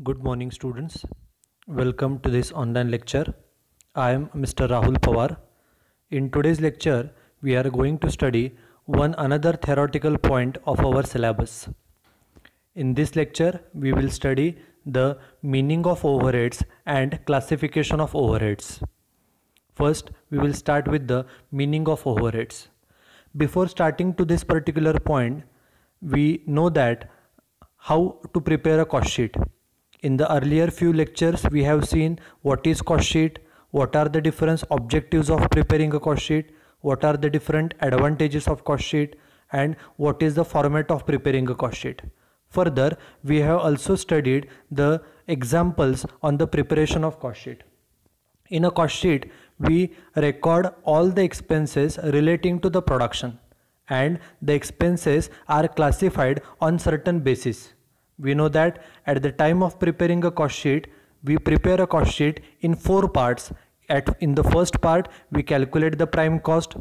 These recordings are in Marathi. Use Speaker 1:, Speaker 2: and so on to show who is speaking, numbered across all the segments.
Speaker 1: Good morning, students. Welcome to this online lecture. I am Mr. Rahul Pawar. In today's lecture, we are going to study one another theoretical point of our syllabus. In this lecture, we will study the meaning of overheads and classification of overheads. First, we will start with the meaning of overheads. Before starting to this particular point, we know that how to prepare a cost sheet. In the earlier few lectures, we have seen what is cost sheet, what are the different objectives of preparing a cost sheet, what are the different advantages of cost sheet, and what is the format of preparing a cost sheet. Further, we have also studied the examples on the preparation of cost sheet. In a cost sheet, we record all the expenses relating to the production, and the expenses are classified on certain basis. We know that at the time of preparing a cost sheet, we prepare a cost sheet in 4 parts. In the first part, we calculate the prime cost.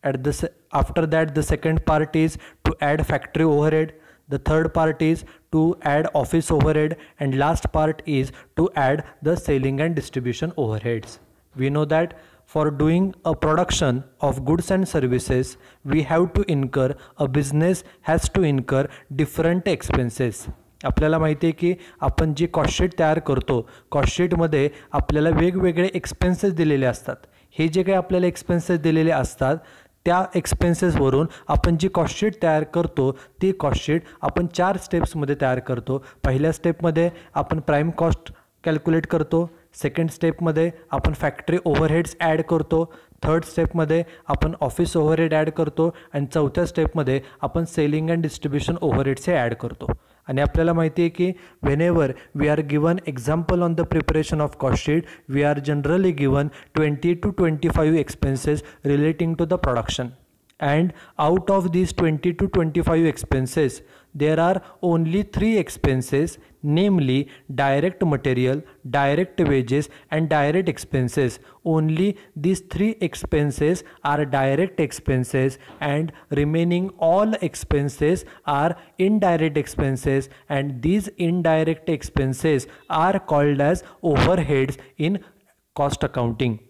Speaker 1: After that, the second part is to add factory overhead. The third part is to add office overhead, and last part is to add the selling and distribution overheads. We know that for doing a production of goods and services, we have to incur, a business has to incur different expenses. आपल्याला माहिती आहे की आपण जी कॉस्ट शीट तयार करतो, कॉस्ट शीटमध्ये आपल्याला वेगवेगळे एक्सपेन्सेस दिलेले असतात. हे जे काही आपल्याला एक्सपेन्सेस दिलेले असतात त्या एक्सपेन्सेसवरून आपण जी कॉस्ट शीट तयार करतो ती कॉस्ट शीट आपण 4 स्टेप्समध्ये तयार करतो. पहिल्या स्टेपमध्ये आपण प्राइम कॉस्ट कॅल्क्युलेट करतो. सेकंड स्टेपमध्ये आपण फॅक्टरी ओव्हरहेड्स ॲड करतो. थर्ड स्टेपमध्ये आपण ऑफिस ओव्हरहेड ॲड करतो. आणि चौथ्या स्टेपमध्ये आपण सेलिंग अँड डिस्ट्रीब्युशन ओव्हरहेड्स हे ॲड करतो. आणि आपल्याला माहिती आहे की whenever we are given example on the preparation of cost sheet, we are generally given 20 to 25 expenses relating to the production. And out of these 20 to 25 expenses, there are only 3 expenses, namely direct material, direct wages and direct expenses. Only these 3 expenses are direct expenses, and remaining all expenses are indirect expenses, and these indirect expenses are called as overheads in cost accounting.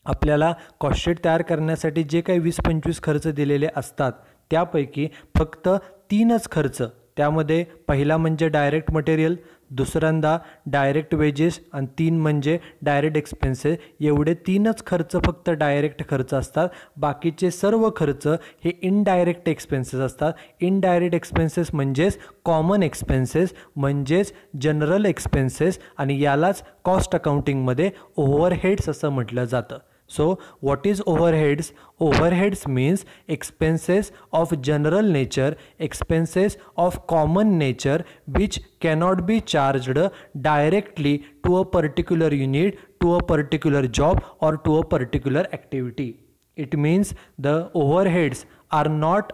Speaker 1: आपल्याला कॉस्ट शीट तयार करण्यासाठी जे काही 20-25 खर्च दिलेले असतात त्यापैकी फक्त 3च खर्च, त्यामध्ये पहिला म्हणजे डायरेक्ट मटेरियल, दुसऱ्यांदा डायरेक्ट वेजेस आणि 3 म्हणजे डायरेक्ट एक्सपेन्सेस. एवढे 3च खर्च फक्त डायरेक्ट खर्च असतात. बाकीचे सर्व खर्च हे इनडायरेक्ट एक्सपेन्सेस असतात. इनडायरेक्ट एक्सपेन्सेस म्हणजेच कॉमन एक्सपेन्सेस, म्हणजेच जनरल एक्सपेन्सेस, आणि यालाच कॉस्ट अकाउंटिंगमध्ये ओव्हरहेड्स असं म्हटलं जातं. So what is overheads? Overheads means expenses of general nature, expenses of common nature which cannot be charged directly to a particular unit, to a particular job or to a particular activity. It means the overheads are not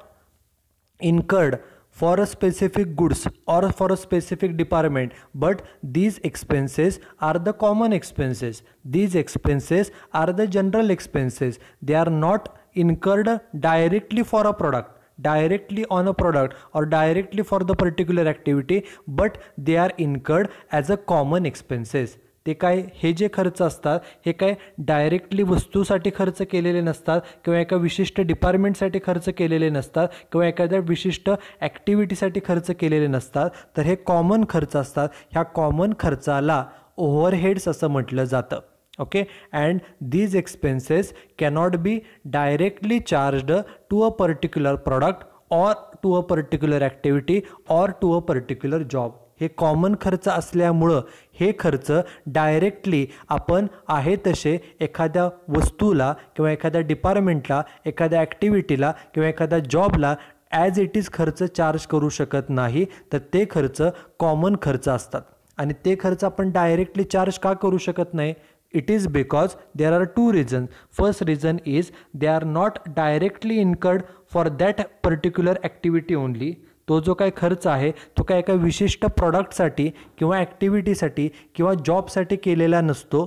Speaker 1: incurred for a specific goods or for a specific department, but these expenses are the common expenses. These expenses are the general expenses. They are not incurred directly for a product, directly on a product or directly for the particular activity, but they are incurred as a common expenses. ते काय, हे जे खर्च असतात हे काय डायरेक्टली वस्तूसाठी खर्च केलेले नसतात किंवा एका विशिष्ट डिपार्टमेंटसाठी खर्च केलेले नसतात किंवा एखाद्या विशिष्ट ॲक्टिव्हिटीसाठी खर्च केलेले नसतात, तर हे कॉमन खर्च असतात. ह्या कॉमन खर्चाला ओव्हरहेड्स असं म्हटलं जातं. Okay, and these expenses cannot be directly charged to a particular product or to a particular activity or to a particular job. हे कॉमन खर्च असल्यामुळं हे खर्च डायरेक्टली आपण आहे तसे एखाद्या वस्तूला किंवा एखाद्या डिपार्टमेंटला, एखाद्या ॲक्टिव्हिटीला किंवा एखाद्या जॉबला ॲज इट इज खर्च चार्ज करू शकत नाही. तर ते खर्च कॉमन खर्च असतात. आणि ते खर्च आपण डायरेक्टली चार्ज का करू शकत नाही? It is because there are 2 reasons. First reason is they are not directly incurred for that particular activity only. तो जो काय खर्च आहे तो काय एका विशिष्ट प्रॉडक्टसाठी किंवा ॲक्टिव्हिटीसाठी किंवा जॉबसाठी केलेला नसतो,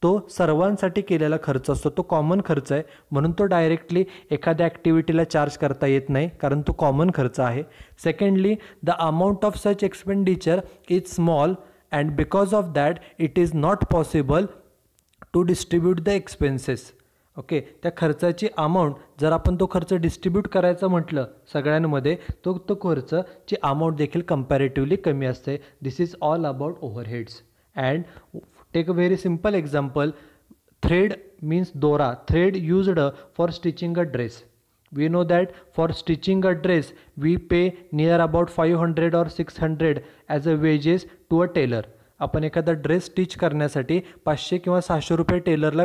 Speaker 1: तो सर्वांसाठी केलेला खर्च असतो. तो कॉमन खर्च आहे, म्हणून तो डायरेक्टली एखाद्या ॲक्टिव्हिटीला चार्ज करता येत नाही, कारण तो कॉमन खर्च आहे. Secondly, the amount of such expenditure is small and because of that it is not possible to distribute the expenses. Okay, त्या खर्चाची अमाऊंट जर आपण तो खर्च डिस्ट्रीब्यूट करायचं म्हटलं सगळ्यांमध्ये तो खर्चची अमाऊंट देखील कंपॅरेटिव्हली कमी असते. This is all about overheads. And take a very simple example. Thread means दोरा. Thread used for stitching a dress. We know that for stitching a dress we pay near about 500 or 600 as a wages to a tailor. आपण एखादा ड्रेस स्टिच करण्यासाठी 500 किंवा 600 रुपये टेलरला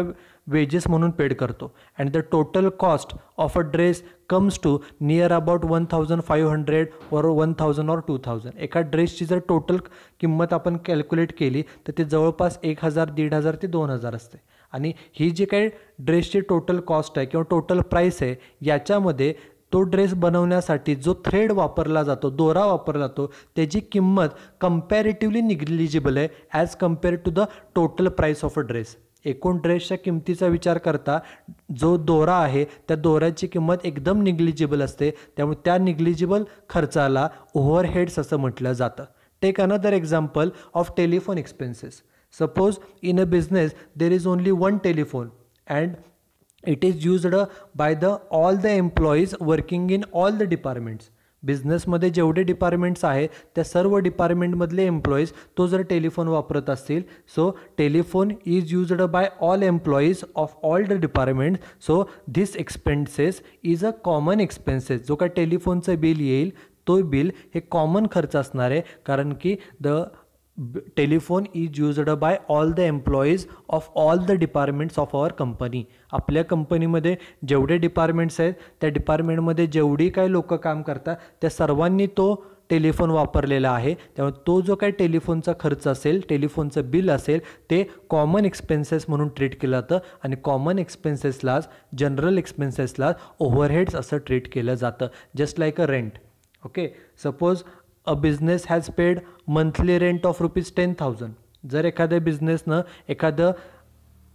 Speaker 1: वेजेस म्हणून पेड करतो. And the total cost of a dress comes to near about 1500 or 1000 और 2000. एका ड्रेसची जर टोटल किंमत आपण कॅल्क्युलेट केली तर ते जवळपास 1000, 1500 ते 2000 असते. आणि ही जी काही ड्रेसची टोटल कॉस्ट आहे किंवा टोटल प्राईस आहे याच्यामध्ये तो ड्रेस बनवण्यासाठी जो थ्रेड वापरला जातो, दोरा वापरला जातो, त्याची किंमत कंपॅरेटिव्हली निग्लिजिबल आहे as compare to the total price of a dress. एकूण ड्रेसच्या किमतीचा विचार करता जो दोरा आहे त्या दोऱ्याची किंमत एकदम निग्लिजिबल असते. त्यामुळे त्या निग्लिजिबल खर्चाला ओव्हरहेड्स असं म्हटलं जातं. Take another example of telephone expenses. Suppose in a business there is only one telephone and it is used by all the employees working in all the departments. बिझनेसमध्ये जेवढे डिपार्टमेंट्स आहेत त्या सर्व डिपार्टमेंटमधले एम्प्लॉईज तो जर टेलिफोन वापरत असतील, so telephone is used by all employees of all the department. So this expenses is a common expenses. जो काय टेलिफोनचं बिल येईल तो बिल हे कॉमन खर्च असणार आहे, कारण की the telephone is used by all the employees of all the departments of our company. आपल्या कंपनीमध्ये जेवढे डिपार्टमेंट्स आहेत त्या डिपार्टमेंटमध्ये जेवढी काही लोक काम करतात त्या सर्वांनी तो टेलिफोन वापरलेला आहे. त्यामुळे तो जो काही टेलिफोनचा खर्च असेल, टेलिफोनचं बिल असेल, ते कॉमन एक्सपेन्सेस म्हणून ट्रीट केलं जातं. आणि कॉमन एक्सपेन्सेसलाच, जनरल एक्सपेन्सेसलाच ओव्हरहेड्स असं ट्रीट केलं जातं. Just like a rent. Okay, suppose a business has paid monthly rent of ₹10,000. जर एखाद्या बिझनेसनं एखादं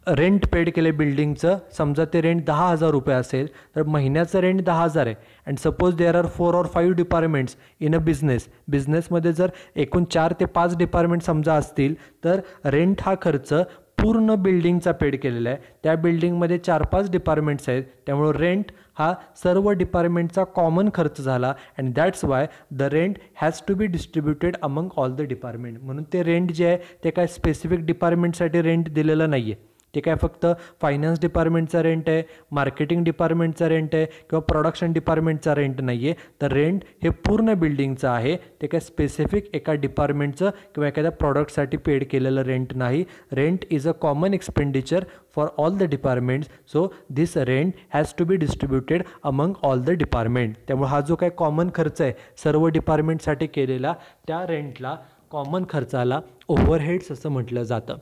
Speaker 1: रेंट पेड केलं बिल्डिंगचं, समजा ते रेंट 10,000 रुपये असेल तर महिन्याचं रेंट 10,000 आहे. And suppose there are 4 or 5 departments in a बिझनेसमध्ये जर एकूण 4 ते 5 डिपार्टमेंट समजा असतील तर रेंट हा खर्च पूर्ण बिल्डिंगचा पेड केलेला आहे. त्या बिल्डिंगमध्ये 4-5 डिपार्टमेंट्स आहेत, त्यामुळे रेंट हा सर्व डिपार्टमेंटचा कॉमन खर्च झाला. And that's why the rent has to be distributed among all the department. म्हणून ते रेंट जे आहे ते काय स्पेसिफिक डिपार्टमेंटसाठी रेंट दिलेलं नाही आहे. ते काय फक्त फायनान्स डिपार्टमेंटचा रेंट आहे, मार्केटिंग डिपार्टमेंटचा रेंट आहे किंवा प्रोडक्शन डिपार्टमेंटचा रेंट नाही आहे. तर रेंट हे पूर्ण बिल्डिंगचं आहे. ते काय स्पेसिफिक एका डिपार्टमेंटचं किंवा एखाद्या प्रॉडक्टसाठी पेड केलेलं रेंट नाही. Rent is a common expenditure for all the departments. So this rent has to be distributed among all the department. त्यामुळे हा जो काही कॉमन खर्च आहे सर्व डिपार्टमेंटसाठी केलेला, त्या रेंटला, कॉमन खर्चाला ओव्हरहेड्स असं म्हटलं जातं.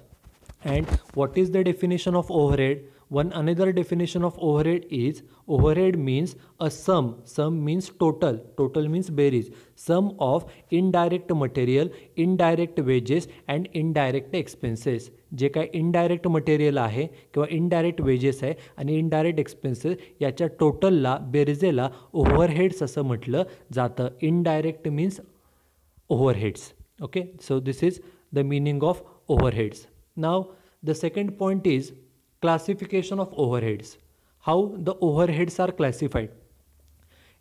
Speaker 1: And what is the definition of overhead? One another definition of overhead is, overhead means a sum means total means berries, sum of indirect material, indirect wages and indirect expenses. जे काय इनडायरेक्ट मटेरियल आहे किंवा इनडायरेक्ट वेजेस आहे आणि इनडायरेक्ट एक्सपेन्सेस याच्या टोटलला, बेरीजेला ओव्हरहेड्स असं म्हटलं जातं. Indirect means overheads. Okay, so this is the meaning of overheads. Now the second point is classification of overheads. How the overheads are classified.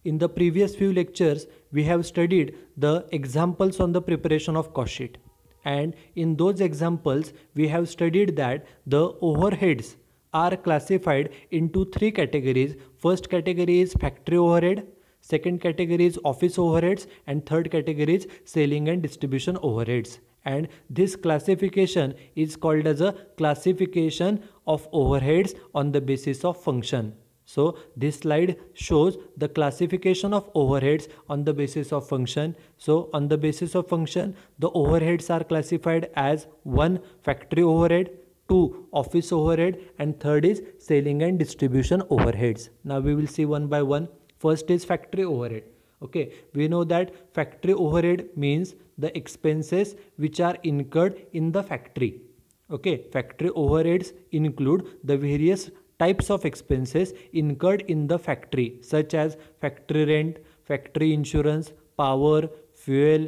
Speaker 1: In the previous few lectures we have studied the examples on the preparation of cost sheet, and in those examples we have studied that the overheads are classified into 3 categories. First category is factory overhead, second category is office overheads, and third category is selling and distribution overheads. And this classification is called as a classification of overheads on the basis of function. So this slide shows the classification of overheads on the basis of function. So on the basis of function, the overheads are classified as 1 factory overhead, 2 office overhead, and third is selling and distribution overheads. Now we will see one by one. First is factory overhead. Okay, we know that factory overhead means the expenses which are incurred in the factory. Okay, factory overheads include the various types of expenses incurred in the factory, such as factory rent, factory insurance, power, fuel,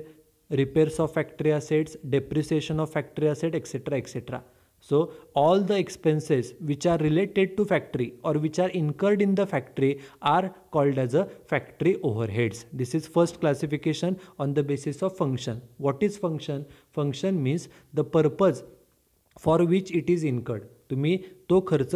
Speaker 1: repairs of factory assets, depreciation of factory asset, etc., etc. So all the expenses which are related to factory or which are incurred in the factory are called as a factory overheads. This is first classification on the basis of function. What is function? Function means the purpose for which it is incurred. तुम्ही तो खर्च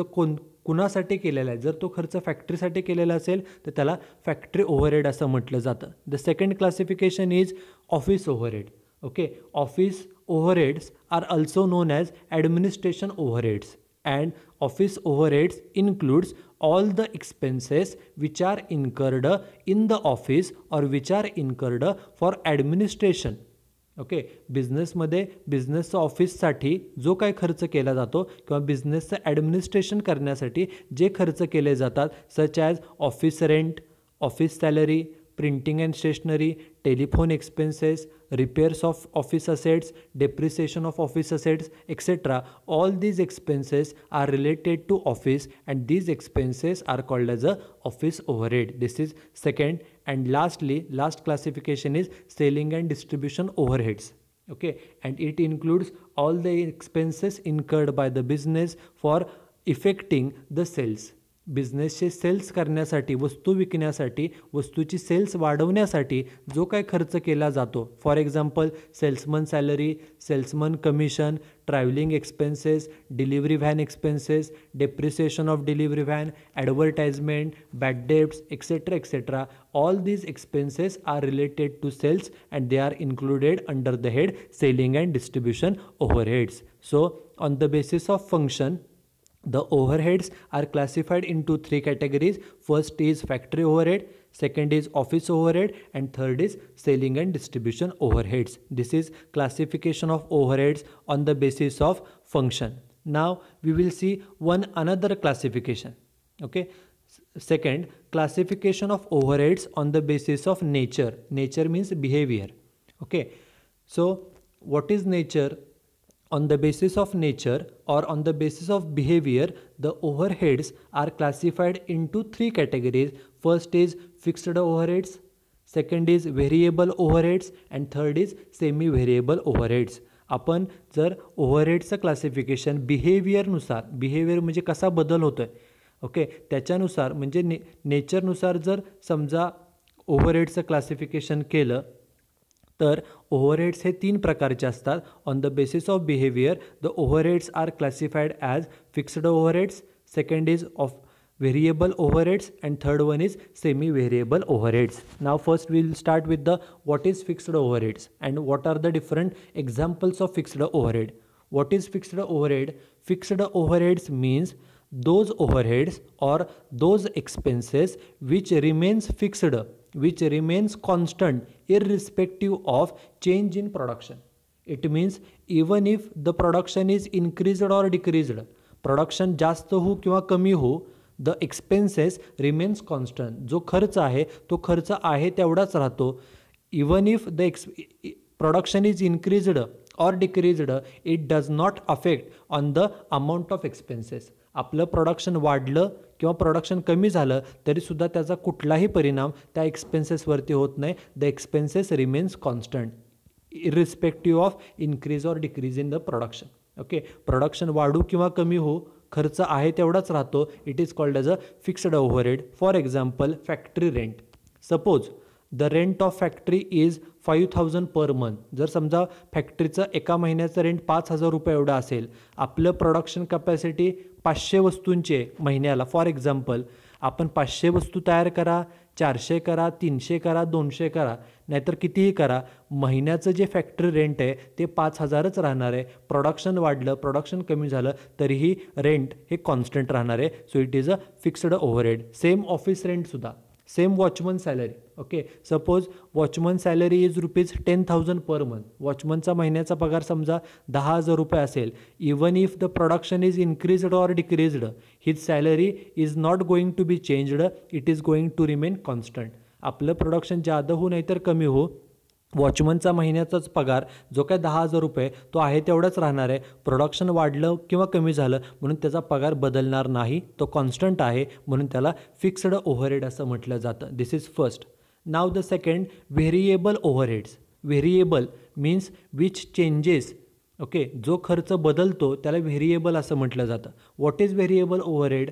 Speaker 1: कुणासाठी केलेला आहे. जर तो खर्च फॅक्टरीसाठी केलेला असेल तर त्याला फॅक्टरी ओव्हरहेड असं म्हटलं जातं. The second classification is office overhead. Okay, office overheads are also known as administration overheads, and office overheads includes all the expenses which are incurred in the office or which are incurred for administration. Okay, बिझनेसमध्ये बिझनेसचं ऑफिससाठी जो काही खर्च केला जातो किंवा बिझनेसचं ॲडमिनिस्ट्रेशन करण्यासाठी जे खर्च केले जातात, such as office rent, office salary, printing and stationery, telephone expenses, repairs of office assets, depreciation of office assets, etc. All these expenses are related to office and these expenses are called as a office overhead. This is second. And lastly, last classification is selling and distribution overheads. Okay, and it includes all the expenses incurred by the business for effecting the sales. बिझनेसचे सेल्स करण्यासाठी, वस्तू विकण्यासाठी, वस्तूची सेल्स वाढवण्यासाठी जो काही खर्च केला जातो, for example salesman salary, salesman commission, travelling expenses, delivery van expenses, depreciation of delivery van, advertisement, bad debts, etcetera etcetera. All these expenses are related to sales and they are included under the head selling and distribution overheads. So on the basis of function, the overheads are classified into three categories. First is factory overhead, second is office overhead, and third is selling and distribution overheads. This is classification of overheads on the basis of function. Now we will see one another classification. Okay, second, classification of overheads on the basis of nature. Nature means behavior. Okay, so what is nature? On the basis of nature or on the basis of behavior, the overheads are classified into three categories. First is fixed overheads, second is variable overheads, and third is semi-variable overheads. आपण जर ओव्हरहेडचं क्लासिफिकेशन बिहेवियरनुसार, बिहेवियर म्हणजे कसा बदल होतोय, ओके, त्याच्यानुसार म्हणजे नेचरनुसार जर समजा ओव्हरहेडचं क्लासिफिकेशन केलं तर ओव्हरहेड्स हे तीन प्रकारचे असतात. On the basis of behaviour the overheads are classified as fixed overheads, second is of variable overheads, and third one is semi variable overheads. Now first we will start with the what is fixed overheads and what are the different examples of fixed overhead. What is fixed overhead? Fixed overheads means those overheads or those expenses which remains fixed, which remains constant irrespective of change in production. It means even if the production is increased or decreased, production जास्त हो किंवा कमी हो, the expenses remains constant. जो खर्च आहे तो खर्च आहे तेवढाच राहतो. even if the production is increased or decreased, it does not affect on the amount of expenses. आपलं प्रोडक्शन वाढलं किंवा प्रोडक्शन कमी झालं तरीसुद्धा त्याचा कुठलाही परिणाम त्या एक्सपेन्सेसवरती होत नाही. The expenses remains constant irrespective of increase or decrease in the production. Okay, production वाढू किंवा कमी हो, खर्च आहे तेवढाच राहतो. It is called as a fixed overhead. For example factory rent. Suppose the rent of factory is 5,000 per month. जर समजा फॅक्टरीचं एका महिन्याचं रेंट 5,000 रुपये एवढं असेल, आपलं प्रोडक्शन कॅपॅसिटी 500 वस्तूंचे महिन्याला, फॉर एक्झाम्पल आपण 500 वस्तू तयार करा, 400 करा, 300 करा, 200 करा, नाहीतर कितीही करा, महिन्याचं जे फॅक्टरी रेंट आहे ते 5,000च राहणार आहे. प्रोडक्शन वाढलं, प्रोडक्शन कमी झालं तरीही रेंट हे कॉन्स्टंट राहणार आहे. So it is a fixed overhead. Same office रेंटसुद्धा, same watchman salary. Okay, suppose watchman salary is ₹10,000 per month. वॉचमनचा महिन्याचा पगार समजा 10,000 रुपये असेल. Even if the production is increased or decreased, his salary is not going to be changed, it is going to remain constant. आपलं प्रोडक्शन जादा हो नाहीतर कमी हो, वॉचमनचा महिन्याचाच पगार जो काय 10,000 रुपये तो आहे तेवढाच राहणार आहे. प्रोडक्शन वाढलं किंवा कमी झालं म्हणून त्याचा पगार बदलणार नाही, तो कॉन्स्टंट आहे, म्हणून त्याला फिक्स्ड ओव्हरहेड असं म्हटलं जातं. This is first. Now the second, variable overheads. Variable means which changes. Okay, जो खर्च बदलतो त्याला व्हेरिएबल असं म्हटलं जातं. What is variable overhead?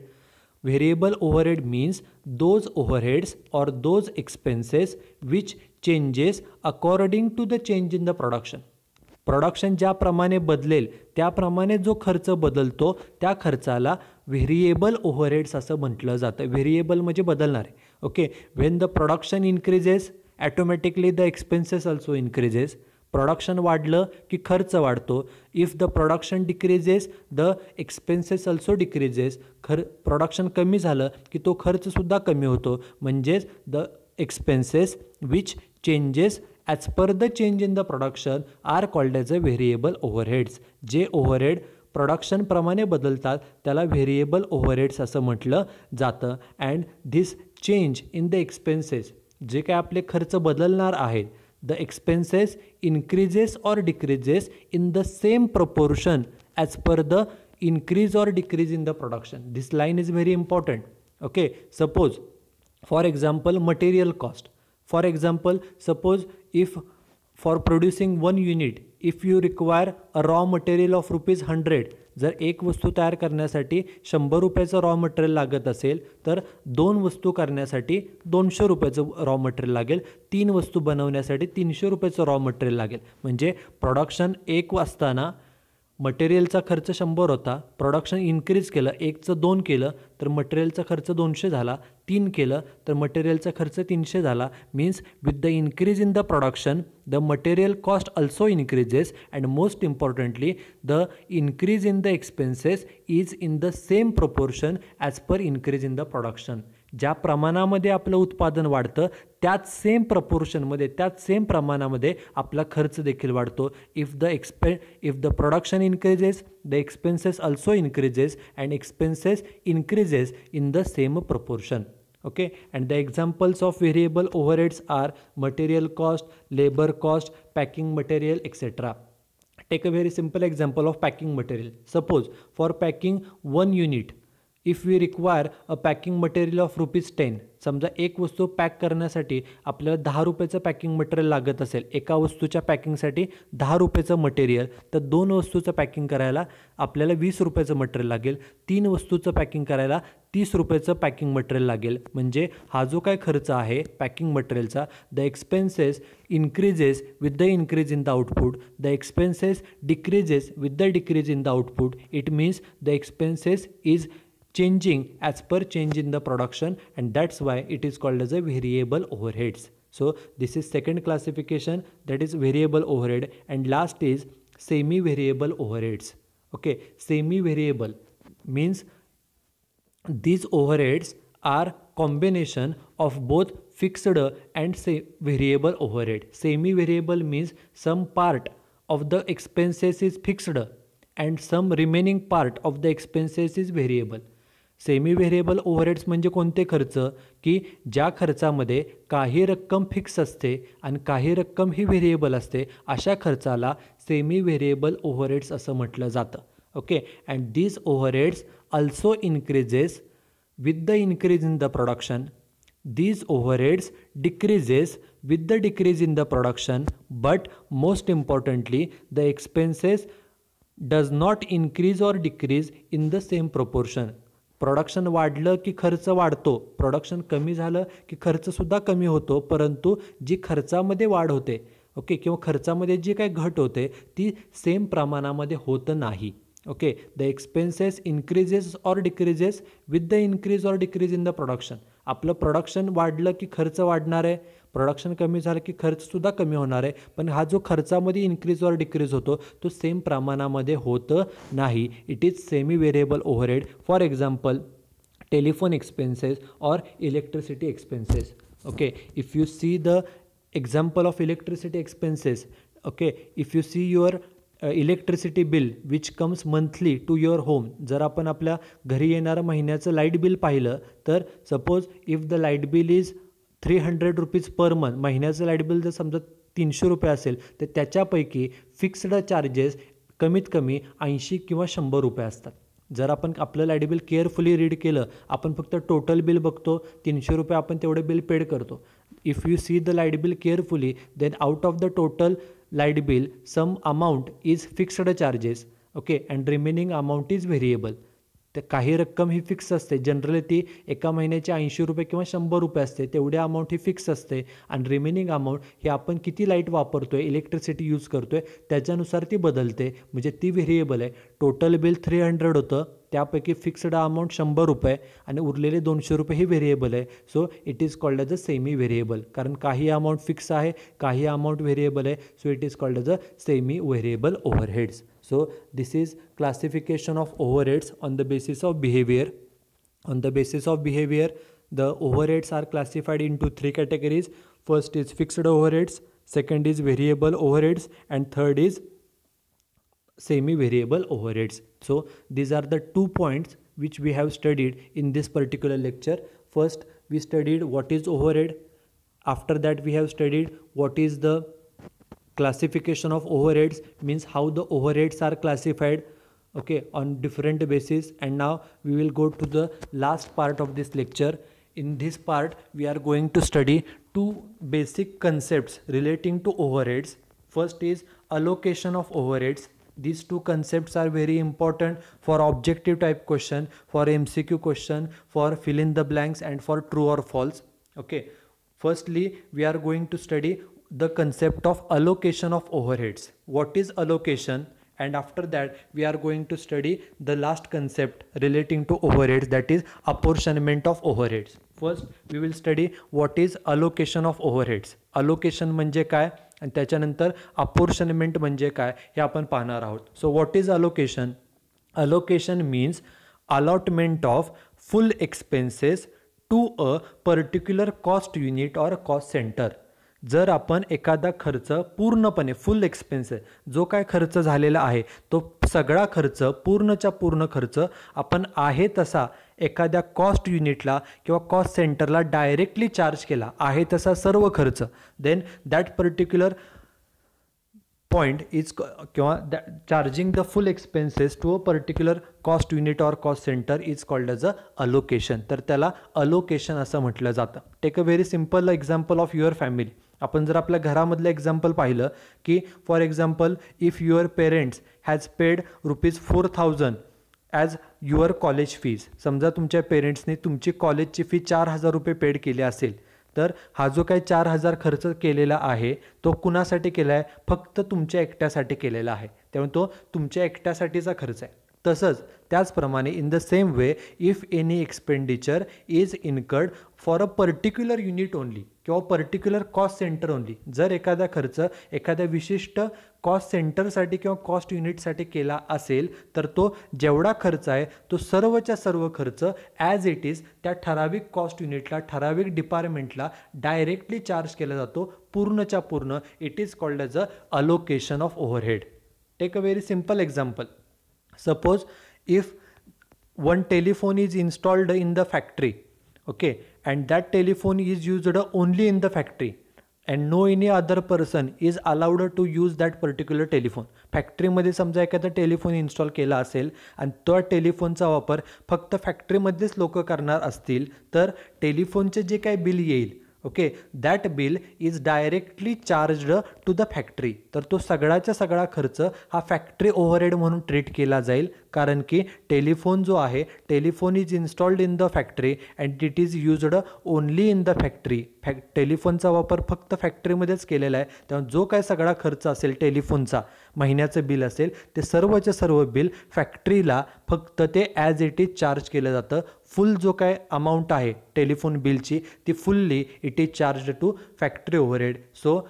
Speaker 1: Variable overhead means those overheads or those expenses which changes according to the change in the production. Production ज्याप्रमाणे बदलेल त्याप्रमाणे जो खर्च बदलतो त्या खर्चाला व्हेरिएबल ओव्हरहेड्स असं म्हटलं जातं. व्हेरिएबल म्हणजे बदलणारे. Okay, when the production increases automatically the expenses also increases. Production वाढलं की खर्च वाढतो. If the production decreases the expenses also decreases. Production कमी झालं की तो खर्चसुद्धा कमी होतो. म्हणजेच the expenses which changes as per the change in the production are called as a variable overheads. जे ओव्हरहेड प्रोडक्शनप्रमाणे बदलतात त्याला व्हेरिएबल ओव्हरहेड्स असं म्हटलं जातं. And this change in the expenses, जे काय आपले खर्च बदलणार आहेत, the expenses increases or decreases in the same proportion as per the increase or decrease in the production. This line is very important. Okay, suppose for example material cost. For example, suppose if for producing one unit, if you require a raw material of rupees 100, जर एक वस्तू तयार करण्यासाठी 100 रुपयाचं रॉ मटेरियल लागत असेल तर 2 वस्तू करण्यासाठी 200 रुपयाचं रॉ मटेरियल लागेल. 3 वस्तू बनवण्यासाठी 300 रुपयाचं रॉ मटेरियल लागेल. म्हणजे प्रोडक्शन 1 असताना मटेरियलचा खर्च 100 होता. प्रोडक्शन इन्क्रीज केलं, 1चं 2 केलं तर मटेरियलचा खर्च 200 झाला. 3 केलं तर मटेरियलचा खर्च 300 झाला. Means with the increase in the production the material cost also increases and most importantly the increase in the expenses is in the same proportion as per increase in the production. ज्या प्रमाणामध्ये आपलं उत्पादन वाढतं त्याच सेम प्रपोर्शनमध्ये, त्याच सेम प्रमाणामध्ये आपला खर्च देखील वाढतो. If the production increases the expenses also increases and expenses increases in the same proportion. Okay, and the examples of variable overheads are material cost, labor cost, packing material, etc. Take a very simple example of packing material. Suppose for packing one unit, if we require a packing material of ₹10, समजा एक वस्तू पॅक करण्यासाठी आपल्याला 10 रुपयाचं पॅकिंग मटेरियल लागत असेल, एका वस्तूच्या पॅकिंगसाठी 10 रुपयाचं मटेरियल, तर 2 वस्तूचं पॅकिंग करायला आपल्याला 20 रुपयाचं मटेरियल लागेल. 3 वस्तूचं पॅकिंग करायला 30 रुपयाचं पॅकिंग मटेरियल लागेल. म्हणजे हा जो काय खर्च आहे पॅकिंग मटेरियलचा, the expenses increases with the increase in the output, the expenses decreases with the decrease in the output. It means the expenses is changing as per change in the production, and that's why it is called as a variable overheads. So this is second classification, that is variable overhead, and last is semi variable overheads. Okay, semi variable means these overheads are combination of both fixed and variable overhead. Semi variable means some part of the expenses is fixed and some remaining part of the expenses is variable. Semi variable overheads म्हणजे कोणते खर्च की ज्या खर्चामध्ये काही रक्कम फिक्स असते आणि काही रक्कम ही व्हेरिएबल असते, अशा खर्चाला सेमी व्हेरिएबल ओव्हरहेड्स असं म्हटलं जातं. Okay, and these overheads also increases with the increase in the production. These overheads decreases with the decrease in the production, but most importantly the expenses does not increase or decrease in the same proportion. Production वाढलं की खर्च वाढतो, प्रोडक्शन कमी झालं की खर्चसुद्धा कमी होतो, परंतु जी खर्चामध्ये वाढ होते ओके किंवा खर्चामध्ये जी काही घट होते ती सेम प्रमाणामध्ये होत नाही. Okay, the expenses increases or decreases with the increase or decrease in the production. आपलं प्रोडक्शन वाढलं की खर्च वाढणार आहे, प्रोडक्शन कमी झालं की खर्चसुद्धा कमी होणार आहे, पण हा जो खर्चामध्ये इन्क्रीज ऑर डिक्रीज होतो तो सेम प्रमाणामध्ये होत नाही. It is semi variable overhead. For example telephone expenses or electricity expenses. Okay, if you see the example of electricity expenses, okay, if you see your electricity bill which comes monthly to your home, जर आपण आपल्या घरी येणारं महिन्याचं लाईट बिल पाहिलं तर suppose if the light bill is 300 rupees per month, महिन्याचं लाईट बिल जर समजा 300 रुपये असेल तर त्याच्यापैकी फिक्स्ड चार्जेस कमीत कमी 80 किंवा 100 रुपये असतात. जर आपण आपलं लाईट बिल केअरफुली रीड केलं, आपण फक्त टोटल बिल बघतो, 300 रुपये आपण तेवढे बिल पेड करतो. If you see the light bill carefully, then out of the total light bill, some amount is fixed charges, okay, and remaining amount is variable. तर काही रक्कम ही फिक्स असते, जनरली ती एका महिन्याची 80 रुपये किंवा 100 रुपये असते, तेवढी अमाऊंट ही फिक्स असते. आणि रिमेनिंग अमाऊंट ही आपण किती लाईट वापरतो आहे, इलेक्ट्रिसिटी यूज करतो आहे त्याच्यानुसार ती बदलते, म्हणजे ती व्हेरिएबल आहे. टोटल बिल 300 होतं, त्यापैकी फिक्स्ड अमाऊंट 100 रुपये आणि उरलेले 200 रुपये ही व्हेरिएबल आहे. So it is called as a semi variable, कारण काही अमाऊंट फिक्स आहे, काही अमाऊंट व्हेरिएबल आहे. So it is called as a semi variable overheads. So this is classification of overheads on the basis of behavior. On the basis of behavior, the overheads are classified into 3 categories. First is fixed overheads, second is variable overheads, and third is semi-variable overheads. So these are the 2 points which we have studied in this particular lecture. First, we studied what is overhead. After that, we have studied what is the classification of overheads, means how the overheads are classified, okay, on different basis. And now we will go to the last part of this lecture. In this part we are going to study 2 basic concepts relating to overheads. First is allocation of overheads. These 2 concepts are very important for objective type question, for MCQ question, for fill in the blanks, and for true or false. Okay, firstly we are going to study the concept of allocation of overheads. What is allocation? And after that we are going to study the last concept relating to overheads, that is apportionment of overheads. First we will study what is allocation of overheads. Allocation म्हणजे काय आणि त्याच्यानंतर apportionment म्हणजे काय हे आपण पाहणार आहोत. So what is allocation? Allocation means allotment of full expenses to a particular cost unit or cost center. जर आपण एखादा खर्च पूर्णपणे फुल एक्सपेन्स जो काय खर्च झालेला आहे तो सगळा खर्च पूर्णच्या पूर्ण खर्च आपण आहे तसा एखाद्या कॉस्ट युनिटला किंवा कॉस्ट सेंटरला डायरेक्टली चार्ज केला आहे तसा सर्व खर्च, then that particular point is charging the full expenses to a particular cost unit or cost center is called as a allocation. तर त्याला allocation असं म्हटलं जातं. Take a very simple example of your family. आपण जर आपल्या घरामधलं एक्झाम्पल पाहिलं की for example if your parents has paid ₹4,000 as your college fees. समजा तुमच्या पेरेंट्सने तुमची कॉलेजची फी 4,000 रुपये पेड केली असेल, तर हा जो काही 4,000 खर्च केलेला आहे तो कुणासाठी केला आहे? फक्त तुमच्या एकट्यासाठी केलेला आहे, त्यामुळे तो तुमच्या एकट्यासाठीचा खर्च आहे. तसंच त्याचप्रमाणे in the same way if any expenditure is incurred for a particular unit only किंवा पर्टिक्युलर कॉस्ट सेंटर ओनली, जर एखादा खर्च एखाद्या विशिष्ट कॉस्ट सेंटरसाठी किंवा कॉस्ट युनिटसाठी केला असेल तर तो जेवढा खर्च आहे तो सर्वच्या सर्व खर्च ॲज इट इज त्या ठराविक कॉस्ट युनिटला ठराविक डिपार्टमेंटला डायरेक्टली चार्ज केला जातो पूर्णच्या पूर्ण. It is called as a allocation of overhead. Take a very simple example. Suppose if one telephone is installed in the factory, okay, and that telephone is used only in the factory and no any other person is allowed to use that particular telephone. फॅक्टरीमध्ये समजा एखादा टेलिफोन इन्स्टॉल केला असेल आणि तो टेलिफोनचा वापर फक्त फॅक्टरीमध्येच लोक करणार असतील तर टेलिफोनचे जे काही बिल येईल, okay, that bill is directly charged to the factory. तर तो सगळाच्या सगळा खर्च हा फॅक्टरी ओव्हरहेड म्हणून ट्रीट केला जाईल, कारण की टेलिफोन जो आहे telephone is installed in the factory and it is used only in the factory. टेलिफोनचा वापर फक्त फॅक्टरीमध्येच केलेला आहे, त्यामुळे जो काय सगळा खर्च असेल टेलिफोनचा, महिन्याचं बिल असेल, ते सर्वच्या सर्व बिल फॅक्टरीला फक्त ते ॲज इट इज चार्ज केलं जातं. फुल जो काय अमाऊंट आहे टेलिफोन बिलची ती fully it is charged to factory overhead. So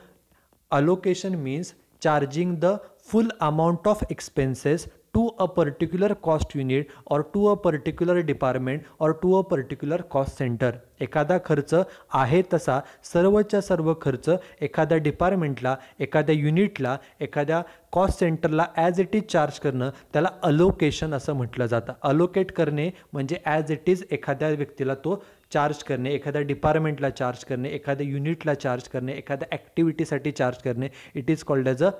Speaker 1: allocation means charging the full amount of expenses to a particular cost unit or to a particular department or to a particular cost center. एखादा खर्च आहे तसा सर्वच्या सर्व खर्च एखाद्या डिपार्टमेंटला, एखाद्या युनिटला, एखाद्या कॉस्ट सेंटरला ॲज इट इज चार्ज करणं त्याला अलोकेशन असं म्हटलं जातं. अलोकेट करणे म्हणजे ॲज इट इज एखाद्या व्यक्तीला तो चार्ज करणे, एखाद्या डिपार्टमेंटला चार्ज करणे, एखाद्या युनिटला चार्ज करणे, एखाद्या ॲक्टिव्हिटीसाठी चार्ज करणे. It is called as a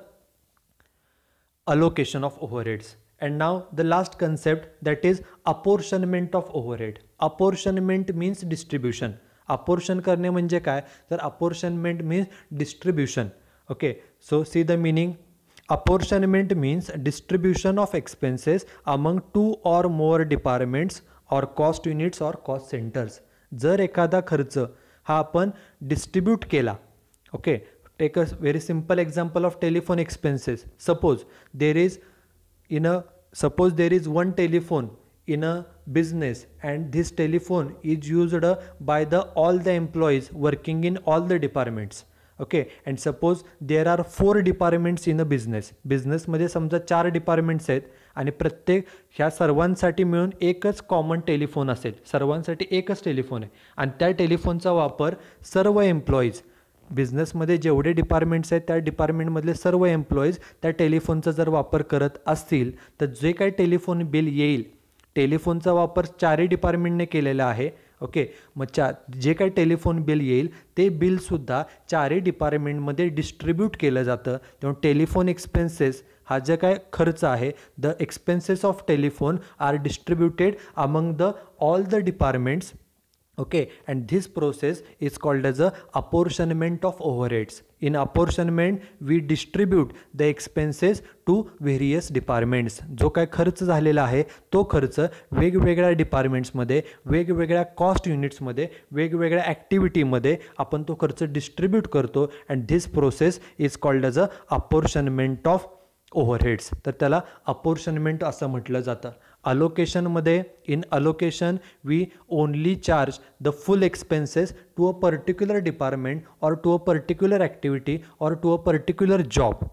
Speaker 1: allocation of overheads. And now the last concept, that is apportionment of overhead. Apportionment means distribution. Apportion करणे म्हणजे काय? तर apportionment means distribution. Okay, so see the meaning. Apportionment means distribution of expenses among two or more departments or cost units or cost centers. जर एखादा खर्च हा आपण डिस्ट्रीब्यूट केला, okay, take a very simple example of telephone expenses. Suppose there is one telephone in a business, and this telephone is used by all the employees working in all the departments. Okay, and suppose there are 4 departments in a business मध्ये समजा 4 डिपार्टमेंट्स आहेत आणि प्रत्येक ह्या सर्वांसाठी मिळून एकच कॉमन टेलिफोन असेल, सर्वांसाठी एकच टेलिफोन आहे आणि त्या टेलिफोनचा वापर सर्व एम्प्लॉईज, बिझनेसमध्ये जेवढे डिपार्टमेंट्स आहेत त्या डिपार्टमेंटमधले सर्व एम्प्लॉईज त्या टेलिफोनचा जर वापर करत असतील तर जे काही टेलिफोन बिल येईल, टेलिफोनचा वापर 4 डिपार्टमेंटने केलेला आहे. ओके, मग जे काही टेलिफोन बिल येईल ते बिलसुद्धा 4 डिपार्टमेंटमध्ये डिस्ट्रीब्यूट केलं जातं. तेव्हा टेलिफोन एक्सपेन्सेस हा जे काय खर्च आहे, the expenses of telephone are distributed among all the departments. Okay, and this process is called as a apportionment of overheads. In apportionment we distribute the expenses to various departments. जो काय खर्च झालेला आहे तो खर्च वेगवेगळ्या डिपार्टमेंट्समध्ये, वेगवेगळ्या कॉस्ट युनिट्समध्ये, वेगवेगळ्या ॲक्टिव्हिटीमध्ये आपण तो खर्च डिस्ट्रीब्यूट करतो. And this process is called as a apportionment of overheads. तर त्याला अपोर्शनमेंट असं म्हटलं जातं. अलोकेशनमध्ये, in allocation we only charge the full expenses to a particular department or to a particular activity or to a particular job.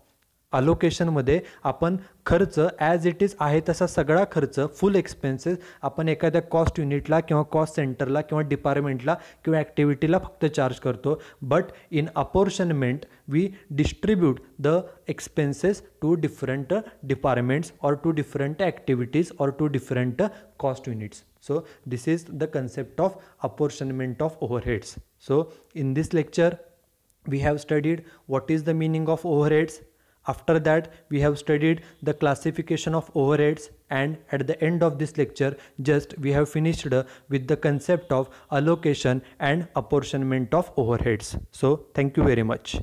Speaker 1: अलोकेशनमध्ये आपण खर्च ॲज इट इज आहे तसा सगळा खर्च, फुल एक्सपेन्सेस आपण एखाद्या कॉस्ट युनिटला किंवा कॉस्ट सेंटरला किंवा डिपार्टमेंटला किंवा ॲक्टिव्हिटीला फक्त चार्ज करतो. But in apportionment we distribute the expenses to different departments or to different activities or to different cost units. So this is the concept of apportionment of overheads. So in this lecture we have studied what is the meaning of overheads. After that we have studied the classification of overheads, and at the end of this lecture just we have finished with the concept of allocation and apportionment of overheads. So thank you very much.